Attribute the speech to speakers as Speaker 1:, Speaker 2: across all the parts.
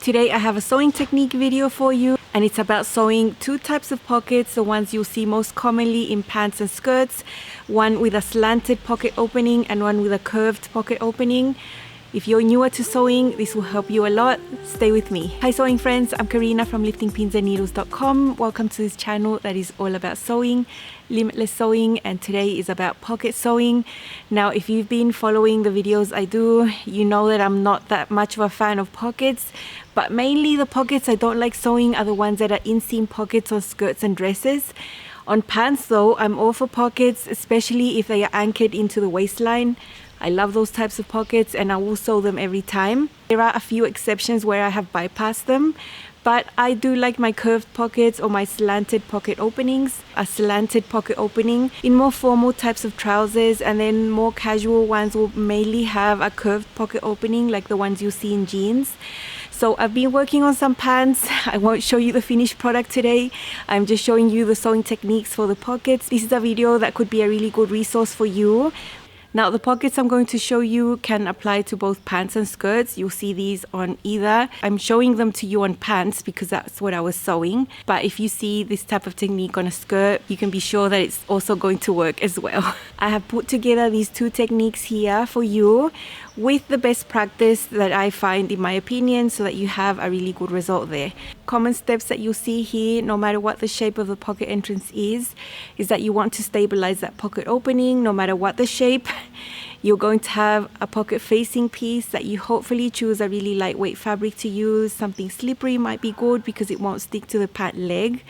Speaker 1: Today I have a sewing technique video for you, and it's about sewing two types of pockets, the ones you'll see most commonly in pants and skirts, one with a slanted pocket opening and one with a curved pocket opening. If you're newer to sewing, this will help you a lot. Stay with me. Hi sewing friends, I'm Karina from liftingpinsandneedles.com. Welcome to this channel that is all about sewing, limitless sewing, and today is about pocket sewing. Now, if you've been following the videos I do, you know that I'm not that much of a fan of pockets, but mainly the pockets I don't like sewing are the ones that are inseam pockets on skirts and dresses. On pants though, I'm all for pockets, especially if they are anchored into the waistline. I love those types of pockets and I will sew them every time. There are a few exceptions where I have bypassed them, but I do like my curved pockets or my slanted pocket openings. A slanted pocket opening in more formal types of trousers, and then more casual ones will mainly have a curved pocket opening like the ones you see in jeans. So I've been working on some pants. I won't show you the finished product today. I'm just showing you the sewing techniques for the pockets. This is a video that could be a really good resource for you. Now, the pockets I'm going to show you can apply to both pants and skirts. You'll see these on either. I'm showing them to you on pants because that's what I was sewing. But if you see this type of technique on a skirt, you can be sure that it's also going to work as well. I have put together these two techniques here for you with the best practice that I find, in my opinion, so that you have a really good result there. Common steps that you'll see here, no matter what the shape of the pocket entrance is that you want to stabilize that pocket opening. No matter what the shape, you're going to have a pocket facing piece that you hopefully choose a really lightweight fabric to use. Something slippery might be good because it won't stick to the pant leg.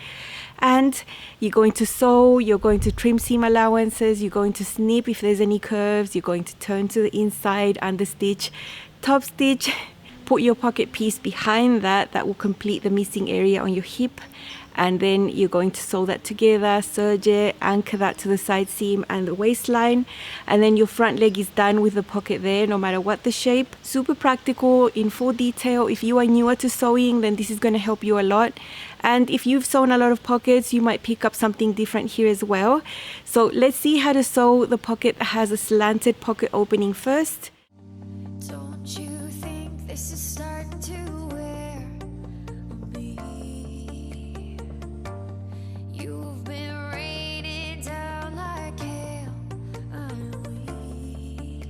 Speaker 1: And you're going to sew, you're going to trim seam allowances, you're going to snip if there's any curves, you're going to turn to the inside, under stitch, top stitch, put your pocket piece behind that will complete the missing area on your hip, and then you're going to sew that together, serge it, anchor that to the side seam and the waistline, and then your front leg is done with the pocket there, no matter what the shape. Super practical, in full detail. If you are newer to sewing, then this is going to help you a lot. And if you've sewn a lot of pockets, you might pick up something different here as well. So let's see how to sew the pocket that has a slanted pocket opening first.
Speaker 2: Don't you think this is starting to wear me? You've been raining down like hail. I'm weak.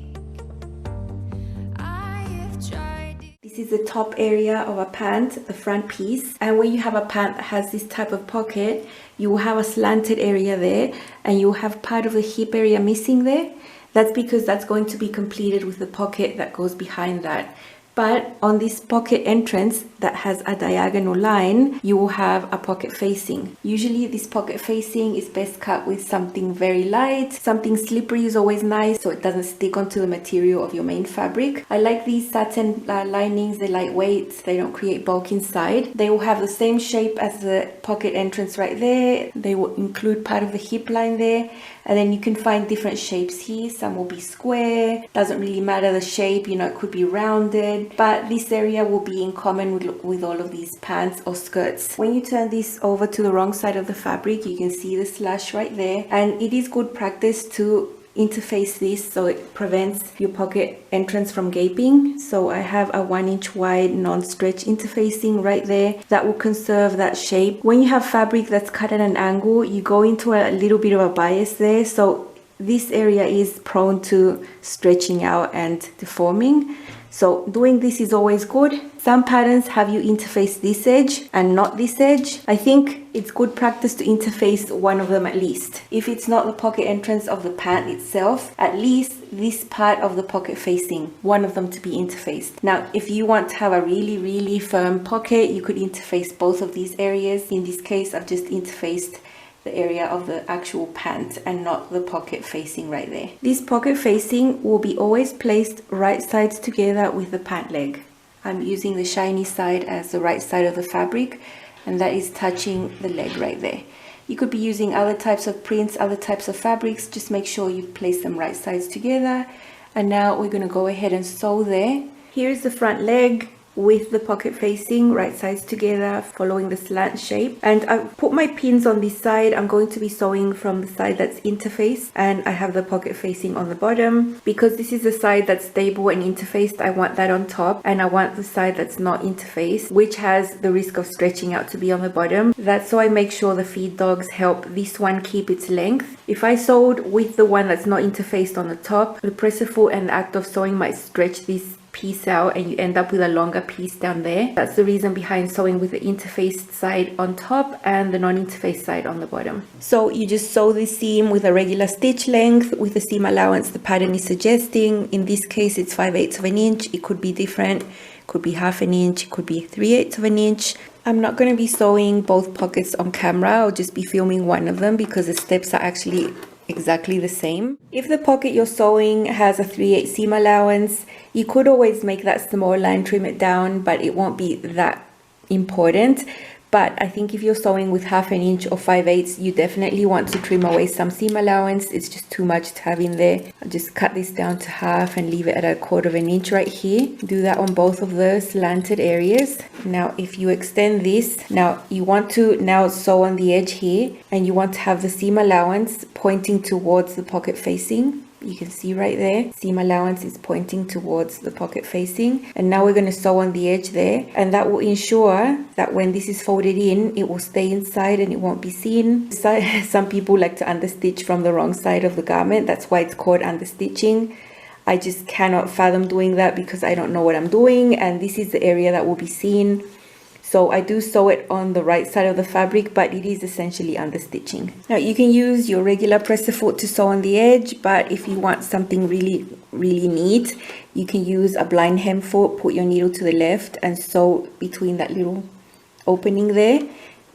Speaker 2: I have tried.
Speaker 1: This is the top area of a pant, the front piece. And when you have a pant that has this type of pocket, you will have a slanted area there, and you will have part of the hip area missing there. That's because that's going to be completed with the pocket that goes behind that. But on this pocket entrance that has a diagonal line, you will have a pocket facing. Usually this pocket facing is best cut with something very light. Something slippery is always nice so it doesn't stick onto the material of your main fabric. I like these satin linings. They're lightweight, they don't create bulk inside. They will have the same shape as the pocket entrance right there. They will include part of the hip line there. And then you can find different shapes here. Some will be square, doesn't really matter the shape, you know, it could be rounded, but this area will be in common with all of these pants or skirts. When you turn this over to the wrong side of the fabric, you can see the slash right there, and it is good practice to interface this so it prevents your pocket entrance from gaping. So I have a 1-inch wide non-stretch interfacing right there that will conserve that shape. When you have fabric that's cut at an angle, you go into a little bit of a bias there, so this area is prone to stretching out and deforming. So doing this is always good. Some patterns have you interface this edge and not this edge. I think it's good practice to interface one of them at least. If it's not the pocket entrance of the pant itself, at least this part of the pocket facing, one of them to be interfaced. Now, if you want to have a really firm pocket, you could interface both of these areas. In this case, I've just interfaced the area of the actual pant and not the pocket facing right there. This pocket facing will be always placed right sides together with the pant leg. I'm using the shiny side as the right side of the fabric, and that is touching the leg right there. You could be using other types of prints, other types of fabrics. Just make sure you place them right sides together. And now we're going to go ahead and sew there. Here's the front leg. with the pocket facing, right sides together, following the slant shape. And I've put my pins on this side. I'm going to be sewing from the side that's interfaced, and I have the pocket facing on the bottom. Because this is the side that's stable and interfaced, I want that on top, and I want the side that's not interfaced, which has the risk of stretching out, to be on the bottom. That's so I make sure the feed dogs help this one keep its length. If I sewed with the one that's not interfaced on the top, the presser foot and the act of sewing might stretch this piece out and you end up with a longer piece down there. That's the reason behind sewing with the interfaced side on top and the non-interfaced side on the bottom. So you just sew this seam with a regular stitch length with the seam allowance the pattern is suggesting. In this case it's 5/8 of an inch. It could be different, it could be 1/2 an inch, it could be 3/8 of an inch. I'm not going to be sewing both pockets on camera. I'll just be filming one of them because the steps are actually exactly the same. If the pocket you're sewing has a 3/8 seam allowance, you could always make that small line, trim it down, but it won't be that important. But I think if you're sewing with 1/2 an inch or 5/8, you definitely want to trim away some seam allowance. It's just too much to have in there. I'll just cut this down to 1/2 and leave it at 1/4 of an inch right here. Do that on both of the slanted areas. Now if you extend this, now you want to now sew on the edge here, and you want to have the seam allowance pointing towards the pocket facing. You can see right there, seam allowance is pointing towards the pocket facing. And now we're going to sew on the edge there, and that will ensure that when this is folded in, it will stay inside and it won't be seen. Some people like to understitch from the wrong side of the garment. That's why it's called understitching. I just cannot fathom doing that because I don't know what I'm doing, and this is the area that will be seen. So I do sew it on the right side of the fabric, but it is essentially understitching. Now you can use your regular presser foot to sew on the edge, but if you want something really neat, you can use a blind hem foot, put your needle to the left and sew between that little opening there.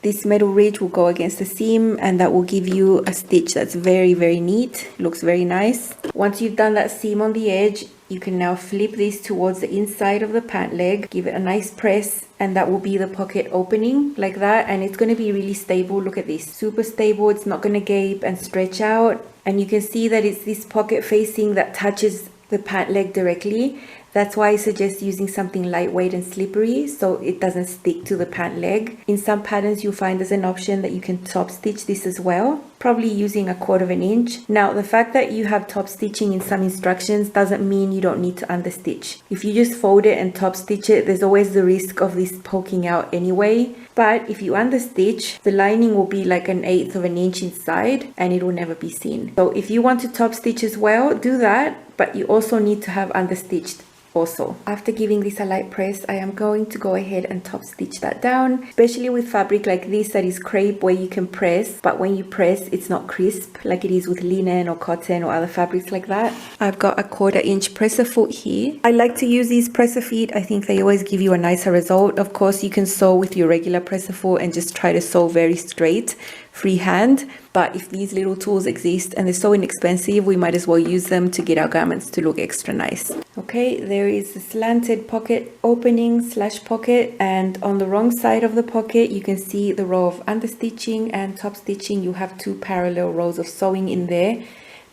Speaker 1: This metal ridge will go against the seam, and that will give you a stitch that's very neat. Looks very nice. Once you've done that seam on the edge, you can now flip this towards the inside of the pant leg, give it a nice press, and that will be the pocket opening like that. And it's going to be really stable. Look at this, super stable. It's not going to gape and stretch out. And you can see that it's this pocket facing that touches the pant leg directly. That's why I suggest using something lightweight and slippery so it doesn't stick to the pant leg. In some patterns you'll find there's an option that you can top stitch this as well, probably using 1/4 of an inch. Now the fact that you have top stitching in some instructions doesn't mean you don't need to understitch. If you just fold it and top stitch it, there's always the risk of this poking out anyway. But if you understitch, the lining will be like 1/8 of an inch inside and it will never be seen. So if you want to top stitch as well, do that, but you also need to have understitched also. After giving this a light press, I am going to go ahead and top stitch that down, especially with fabric like this that is crepe where you can press, but when you press it's not crisp like it is with linen or cotton or other fabrics like that. I've got 1/4 inch presser foot here. I like to use these presser feet. I think they always give you a nicer result. Of course you can sew with your regular presser foot and just try to sew very straight freehand, but if these little tools exist and they're so inexpensive, we might as well use them to get our garments to look extra nice. Okay, there is the slanted pocket opening slash pocket, and on the wrong side of the pocket you can see the row of understitching and top stitching. You have 2 parallel rows of sewing in there,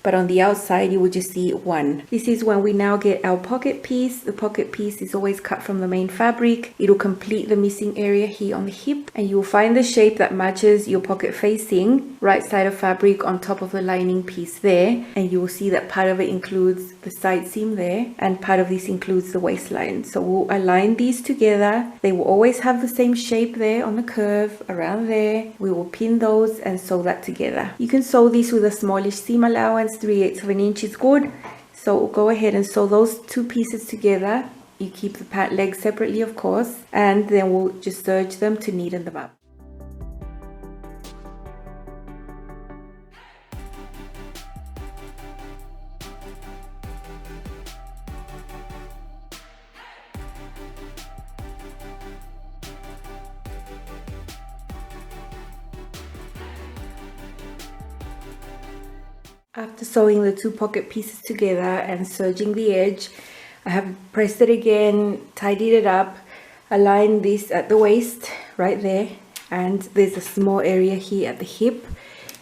Speaker 1: but on the outside you will just see one. This is when we now get our pocket piece. The pocket piece is always cut from the main fabric. It will complete the missing area here on the hip, and you will find the shape that matches your pocket facing right side of fabric on top of the lining piece there, and you will see that part of it includes the side seam there and part of this includes the waistline. So we'll align these together. They will always have the same shape there on the curve around there. We will pin those and sew that together. You can sew this with a smallish seam allowance. 3/8 of an inch is good. So go ahead and sew those 2 pieces together. You keep the pant leg separately of course, and then we'll just serge them to neaten them up. After sewing the 2 pocket pieces together and serging the edge, I have pressed it again, tidied it up, aligned this at the waist right there, and there's a small area here at the hip.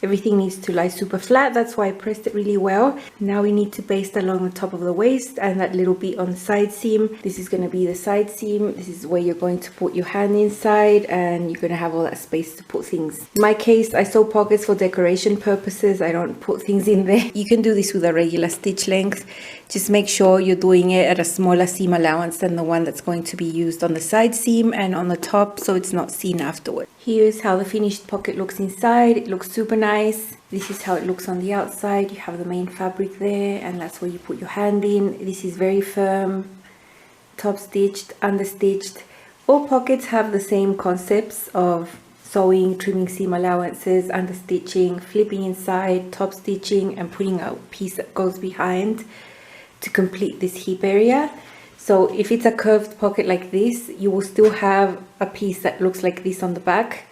Speaker 1: Everything needs to lie super flat. That's why I pressed it really well. Now we need to baste along the top of the waist and that little bit on the side seam. This is going to be the side seam. This is where you're going to put your hand inside, and you're going to have all that space to put things. In my case, I sew pockets for decoration purposes. I don't put things in there. You can do this with a regular stitch length. Just make sure you're doing it at a smaller seam allowance than the one that's going to be used on the side seam and on the top, so it's not seen afterward. Here's how the finished pocket looks inside. It looks super nice. This is how it looks on the outside. You have the main fabric there, and that's where you put your hand in. This is very firm, top stitched, under stitched. All pockets have the same concepts of sewing, trimming seam allowances, under stitching, flipping inside, top stitching, and putting a piece that goes behind to complete this hip area. So if it's a curved pocket like this, you will still have a piece that looks like this on the back,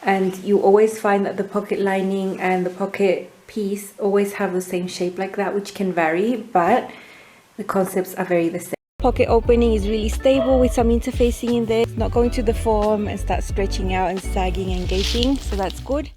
Speaker 1: and you always find that the pocket lining and the pocket piece always have the same shape like that, which can vary, but the concepts are very the same. Pocket opening is really stable with some interfacing in there. It's not going to deform and start stretching out and sagging and gaping, so that's good.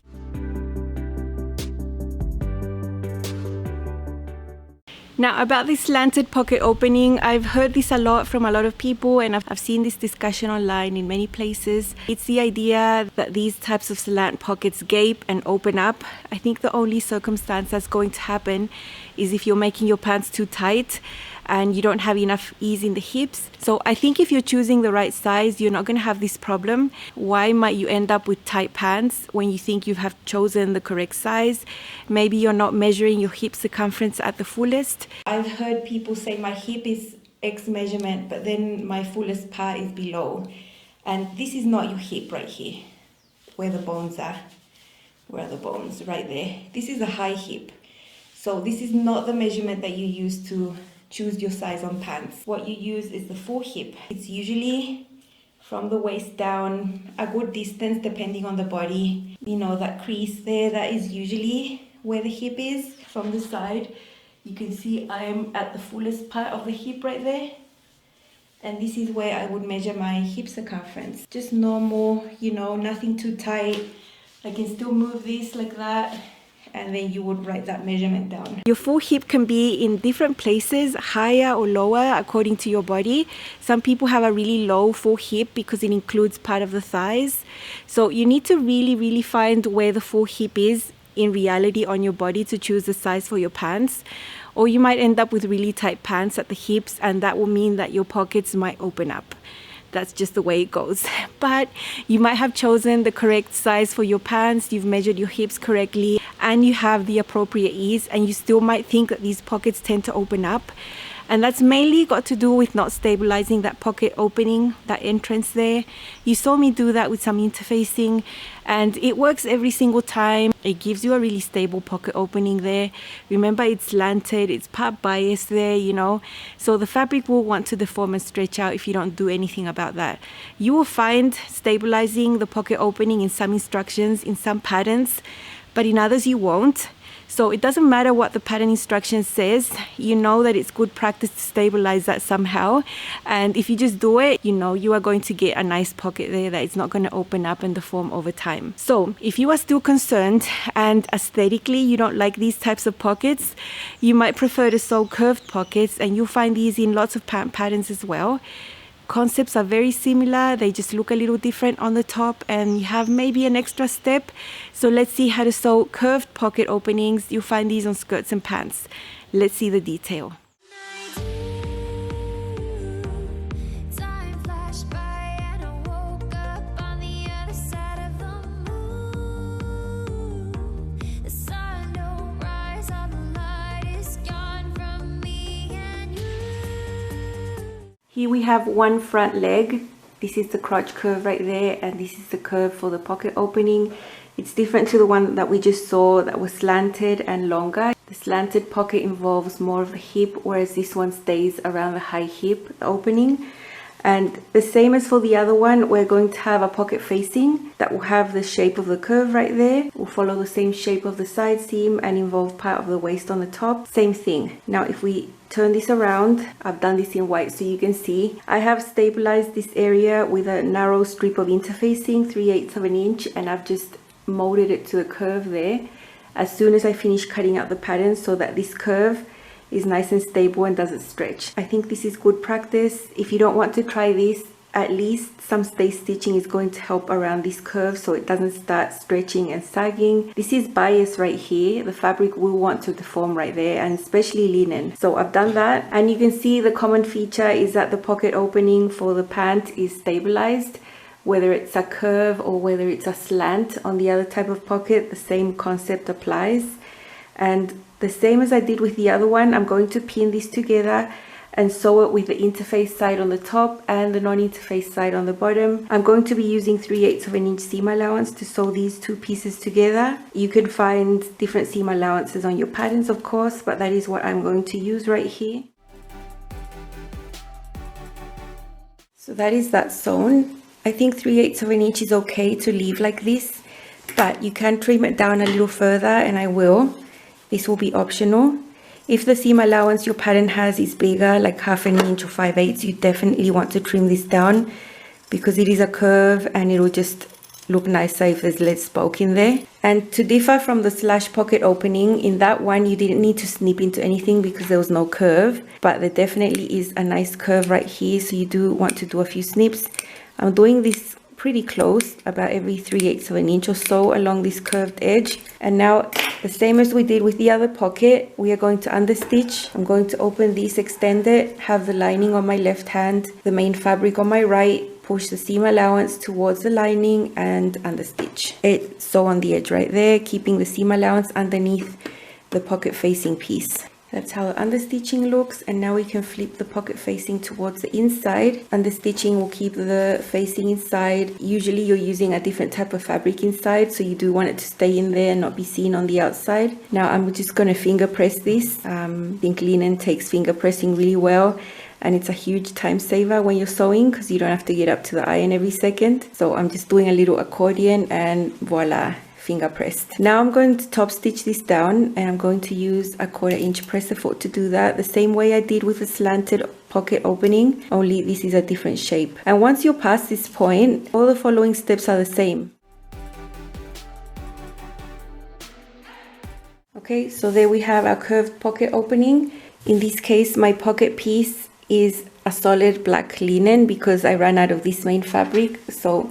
Speaker 1: Now, about this slanted pocket opening, I've heard this a lot from a lot of people, and I've seen this discussion online in many places. It's the idea that these types of slant pockets gape and open up. I think the only circumstance that's going to happen is if you're making your pants too tight and you don't have enough ease in the hips. So I think if you're choosing the right size, you're not going to have this problem. Why might you end up with tight pants when you think you have chosen the correct size? Maybe you're not measuring your hip circumference at the fullest. I've heard people say my hip is X measurement, but then my fullest part is below. And this is not your hip right here, where the bones are. Where are the bones? Right there. This is a high hip. So this is not the measurement that you use to choose your size on pants. What you use is the full hip. It's usually from the waist down a good distance depending on the body. You know, that crease there, that is usually where the hip is. From the side, you can see I'm at the fullest part of the hip right there. And this is where I would measure my hip circumference. Just normal, you know, nothing too tight. I can still move this like that, and then you would write that measurement down. Your full hip can be in different places, higher or lower according to your body. Some people have a really low full hip because it includes part of the thighs. So you need to really find where the full hip is in reality on your body to choose the size for your pants. Or you might end up with really tight pants at the hips, and that will mean that your pockets might open up. That's just the way it goes. But you might have chosen the correct size for your pants, you've measured your hips correctly, and you have the appropriate ease, and you still might think that these pockets tend to open up. And that's mainly got to do with not stabilizing that pocket opening, that entrance there. You saw me do that with some interfacing, and it works every single time. It gives you a really stable pocket opening there. Remember, it's slanted, it's part bias there, you know. So the fabric will want to deform and stretch out if you don't do anything about that. You will find stabilizing the pocket opening in some instructions, in some patterns, but in others you won't. So it doesn't matter what the pattern instruction says, you know that it's good practice to stabilize that somehow. And if you just do it, you know you are going to get a nice pocket there that it's not going to open up and deform over time. So if you are still concerned and aesthetically you don't like these types of pockets, you might prefer to sew curved pockets, and you'll find these in lots of pant patterns as well. Concepts are very similar, they just look a little different on the top, and you have maybe an extra step. So let's see how to sew curved pocket openings. You'll find these on skirts and pants. Let's see the detail.
Speaker 2: Time flashed by and I woke up on the other side of the moon. The sun don't rise, all the light is gone from me and you.
Speaker 1: Here we have one front leg. This is the crotch curve right there, and this is the curve for the pocket opening. It's different to the one that we just saw that was slanted and longer. The slanted pocket involves more of the hip, whereas this one stays around the high hip opening. And the same as for the other one, we're going to have a pocket facing that will have the shape of the curve right there. Will follow the same shape of the side seam and involve part of the waist on the top. Same thing. Now if we turn this around, I've done this in white so you can see. I have stabilized this area with a narrow strip of interfacing, 3/8 of an inch, and I've just molded it to a curve there. as soon as I finish cutting out the pattern so that this curve is nice and stable and doesn't stretch. I think this is good practice. If you don't want to try this, at least some stay stitching is going to help around this curve so it doesn't start stretching and sagging. This is bias right here. The fabric will want to deform right there, and especially linen. So I've done that, and you can see the common feature is that the pocket opening for the pant is stabilized. Whether it's a curve or whether it's a slant on the other type of pocket, the same concept applies. And the same as I did with the other one, I'm going to pin this together and sew it with the interface side on the top and the non-interface side on the bottom. I'm going to be using 3/8 of an inch seam allowance to sew these two pieces together. You can find different seam allowances on your patterns, of course, but that is what I'm going to use right here. So that is that sewn. I think 3/8 of an inch is okay to leave like this, but you can trim it down a little further, and I will. This will be optional. If the seam allowance your pattern has is bigger, like 1/2 inch or 5/8, you definitely want to trim this down because it is a curve and it will just look nicer if there's less bulk in there. And to differ from the slash pocket opening, in that one you didn't need to snip into anything because there was no curve, but there definitely is a nice curve right here, so you do want to do a few snips. I'm doing this pretty close, about every 3/8 of an inch or so along this curved edge. And now, the same as we did with the other pocket, we are going to understitch. I'm going to open this, extend it, have the lining on my left hand, the main fabric on my right, push the seam allowance towards the lining and understitch it. Sew on the edge right there, keeping the seam allowance underneath the pocket facing piece. That's how the understitching looks, and now we can flip the pocket facing towards the inside. Understitching will keep the facing inside. Usually you're using a different type of fabric inside, so you do want it to stay in there and not be seen on the outside. Now I'm just going to finger press this. I think linen takes finger pressing really well, and it's a huge time saver when you're sewing because you don't have to get up to the iron every second. So I'm just doing a little accordion and voila, finger pressed. Now I'm going to top stitch this down, and I'm going to use a 1/4 inch presser foot to do that, the same way I did with the slanted pocket opening, only this is a different shape. And once you're past this point, all the following steps are the same. Okay, so there we have our curved pocket opening. In this case, my pocket piece is a solid black linen because I ran out of this main fabric, so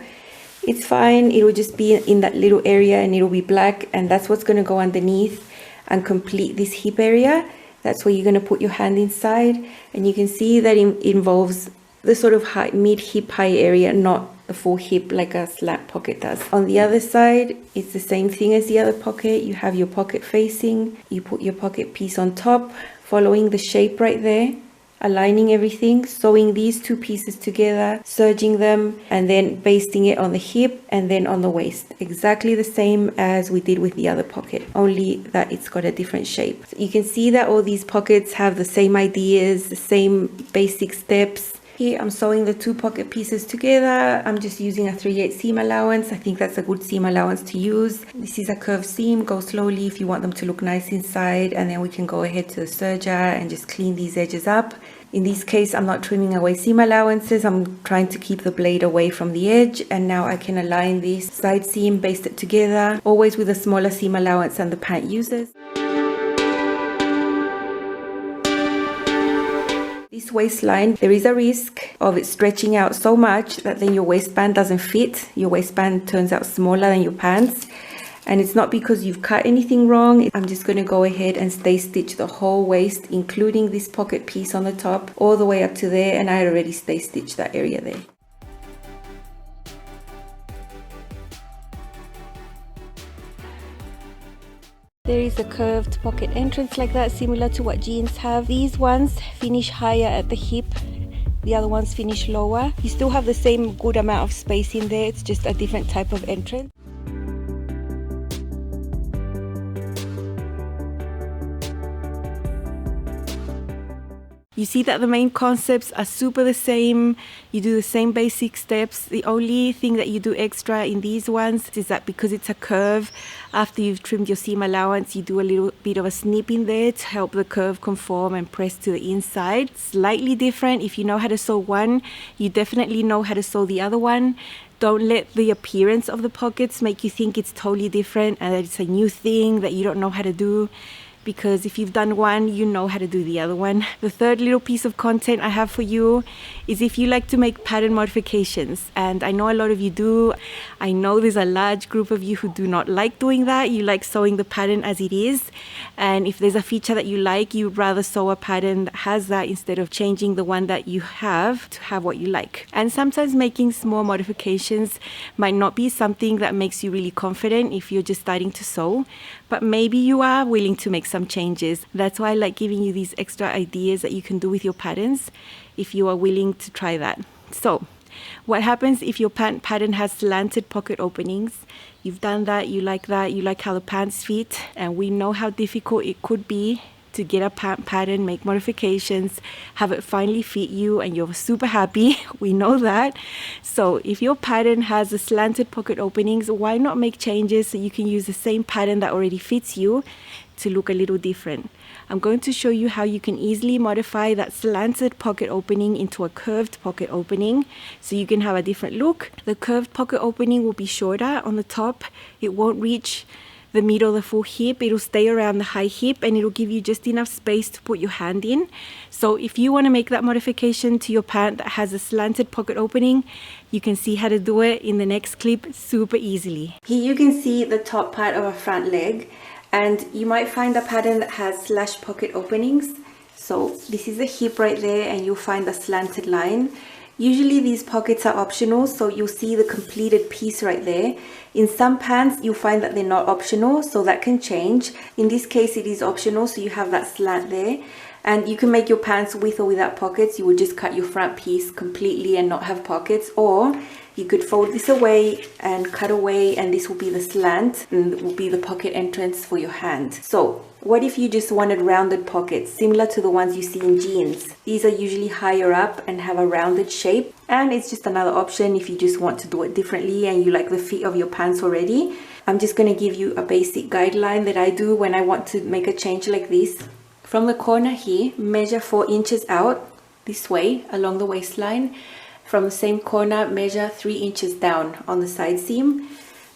Speaker 1: it's fine. It will just be in that little area and it will be black, and that's what's going to go underneath and complete this hip area. That's where you're going to put your hand inside, and you can see that it involves the sort of high, mid-hip high area, not the full hip like a slat pocket does. On the other side, it's the same thing as the other pocket. You have your pocket facing, you put your pocket piece on top, following the shape right there, aligning everything, sewing these two pieces together, serging them, and then basting it on the hip and then on the waist. Exactly the same as we did with the other pocket, only that it's got a different shape. So you can see that all these pockets have the same ideas, the same basic steps. Here I'm sewing the two pocket pieces together. I'm just using a 3/8 seam allowance. I think that's a good seam allowance to use. This is a curved seam. Go slowly if you want them to look nice inside, and then we can go ahead to the serger and just clean these edges up. In this case, I'm not trimming away seam allowances. I'm trying to keep the blade away from the edge, and now I can align this side seam, baste it together, always with a smaller seam allowance than the pant uses. This waistline, there is a risk of it stretching out so much that then your waistband doesn't fit. Your waistband turns out smaller than your pants. And it's not because you've cut anything wrong. I'm just going to go ahead and stay stitch the whole waist, including this pocket piece on the top, all the way up to there. And I already stay stitched that area there. There is a curved pocket entrance like that, similar to what jeans have. These ones finish higher at the hip, the other ones finish lower. You still have the same good amount of space in there, it's just a different type of entrance. You see that the main concepts are super the same. You do the same basic steps. The only thing that you do extra in these ones is that because it's a curve, after you've trimmed your seam allowance, you do a little bit of a snip in there to help the curve conform and press to the inside. Slightly different. If you know how to sew one, you definitely know how to sew the other one. Don't let the appearance of the pockets make you think it's totally different and that it's a new thing that you don't know how to do. Because if you've done one, you know how to do the other one. The third little piece of content I have for you is if you like to make pattern modifications, and I know a lot of you do. I know there's a large group of you who do not like doing that. You like sewing the pattern as it is, and if there's a feature that you like, you'd rather sew a pattern that has that instead of changing the one that you have to have what you like. And sometimes making small modifications might not be something that makes you really confident if you're just starting to sew, but maybe you are willing to make some changes. That's why I like giving you these extra ideas that you can do with your patterns if you are willing to try that. So what happens if your pattern has slanted pocket openings? You've done that, you like how the pants fit, and we know how difficult it could be to get a pattern, make modifications, have it finally fit you, and you're super happy. We know that. So if your pattern has the slanted pocket openings, why not make changes so you can use the same pattern that already fits you to look a little different? I'm going to show you how you can easily modify that slanted pocket opening into a curved pocket opening so you can have a different look. The curved pocket opening will be shorter on the top. It won't reach the middle of the full hip. It'll stay around the high hip, and it'll give you just enough space to put your hand in. So if you want to make that modification to your pant that has a slanted pocket opening, you can see how to do it in the next clip super easily. Here you can see the top part of a front leg, and you might find a pattern that has slash pocket openings. So this is the hip right there, and you'll find a slanted line. Usually these pockets are optional, so you'll see the completed piece right there. In some pants, you'll find that they're not optional, so that can change. In this case, it is optional, so you have that slant there. And you can make your pants with or without pockets. You would just cut your front piece completely and not have pockets, or you could fold this away and cut away, and this will be the slant and it will be the pocket entrance for your hand. So what if you just wanted rounded pockets similar to the ones you see in jeans? These are usually higher up and have a rounded shape, and it's just another option if you just want to do it differently and you like the fit of your pants already. I'm just going to give you a basic guideline that I do when I want to make a change like this. From the corner here, measure 4 inches out this way along the waistline. From the same corner, measure 3 inches down on the side seam.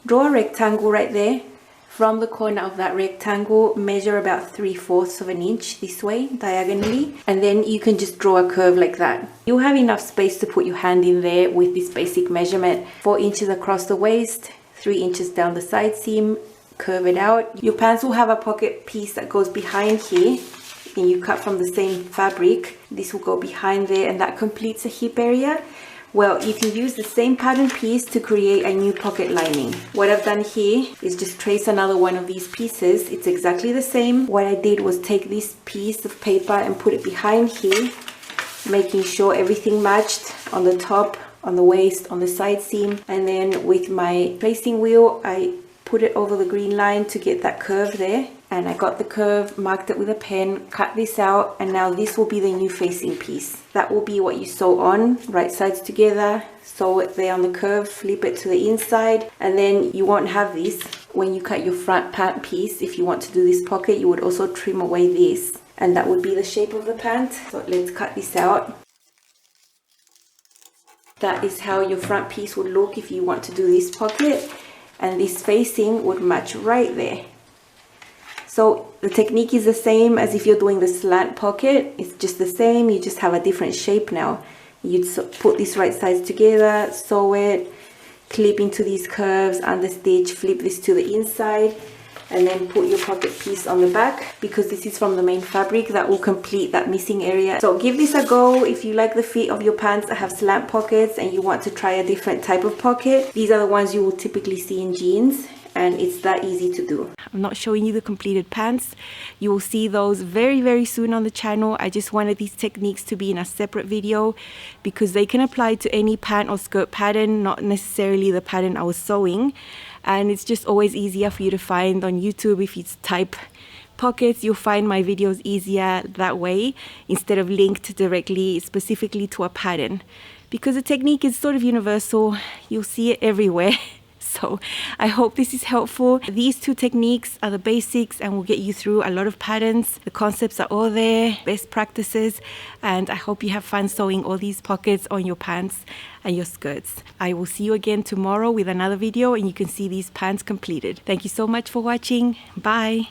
Speaker 1: Draw a rectangle right there. From the corner of that rectangle, measure about 3/4 of an inch this way, diagonally. And then you can just draw a curve like that. You'll have enough space to put your hand in there with this basic measurement. 4 inches across the waist, 3 inches down the side seam, curve it out. Your pants will have a pocket piece that goes behind here, and you cut from the same fabric. This will go behind there, and that completes the hip area. Well, you can use the same pattern piece to create a new pocket lining. What I've done here is just trace another one of these pieces. It's exactly the same. What I did was take this piece of paper and put it behind here, making sure everything matched on the top, on the waist, on the side seam. And then with my tracing wheel, I put it over the green line to get that curve there. And I got the curve, marked it with a pen, cut this out, and now this will be the new facing piece. That will be what you sew on, right sides together, sew it there on the curve, flip it to the inside, and then you won't have this. When you cut your front pant piece, if you want to do this pocket, you would also trim away this, and that would be the shape of the pant. So let's cut this out. That is how your front piece would look if you want to do this pocket, and this facing would match right there. So the technique is the same as if you're doing the slant pocket. It's just the same, you just have a different shape now. You'd put these right sides together, sew it, clip into these curves, understitch, flip this to the inside, and then put your pocket piece on the back. Because this is from the main fabric, that will complete that missing area. So give this a go if you like the fit of your pants that have slant pockets and you want to try a different type of pocket. These are the ones you will typically see in jeans, and it's that easy to do. I'm not showing you the completed pants. You will see those very, very soon on the channel. I just wanted these techniques to be in a separate video because they can apply to any pant or skirt pattern, not necessarily the pattern I was sewing. And it's just always easier for you to find on YouTube. If you type pockets, you'll find my videos easier that way instead of linked directly specifically to a pattern, because the technique is sort of universal. You'll see it everywhere. So I hope this is helpful. These two techniques are the basics and will get you through a lot of patterns. The concepts are all there, best practices, and I hope you have fun sewing all these pockets on your pants and your skirts. I will see you again tomorrow with another video and you can see these pants completed. Thank you so much for watching. Bye.